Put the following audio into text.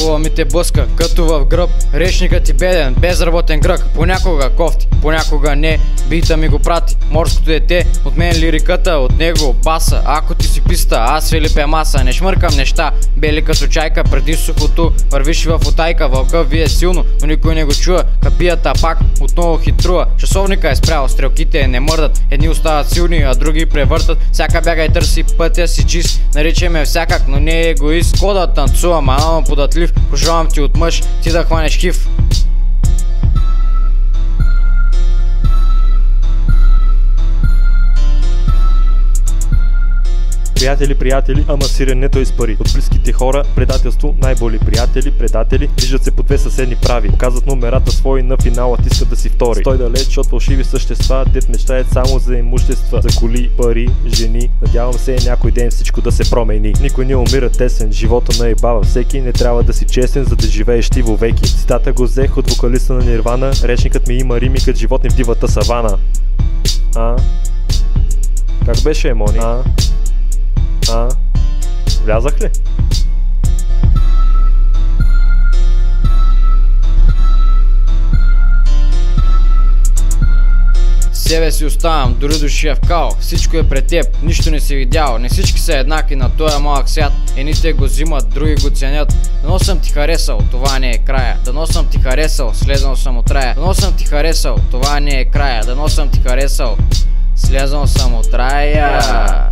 Хубаво ми те блъска, като в гръб. Речникът ти беден, безработен грък. Понякога кофти, понякога не. Бита ми го прати, морското дете. От мен лириката, от него баса. Ако ти си писта, аз Филипе Маса. Не шмъркам неща, бели като чайка. Преди сухото вървиш в отайка. Вълка вие силно, но никой не го чува. Капията пак отново хитрува. Часовника е спрял, стрелките не мърдат. Едни остават силни, а други превъртат. Всяка бяга и търси пътя си чист. Наричай ме всякак, но не е егоист. Кода танцувам, анално податлив. Пожелавам ти от мъж, ти да хванеш хив. Приятели, ама сиренето из пари. От близките хора предателство най-боли. Приятели, предатели, виждат се по две съседни прави. Показват номерата свои, на финалът искат да си втори. Стой далеч от фалшиви същества, дет мечтаят само за имущества, за коли, пари, жени. Надявам се някой ден всичко да се промени. Никой не умира тесен, живота наебава всеки. Не трябва да си честен, за да живееш ти вовеки. Цитата го взех от вокалиста на Нирвана. Речникът ми има рими като животни в дивата савана. Как беше, Емони? Влязах ли? Себе си оставам, дори душия в кал. Всичко е пред теб, нищо не си видял. Не всички са еднакви на този малък свят. Едните го взимат, други го ценят. Дано съм ти харесал, това не е края. Дано съм ти харесал, слезнал съм от рая. Дано съм ти харесал, това не е края. Дано съм ти харесал, слезнал съм от рая.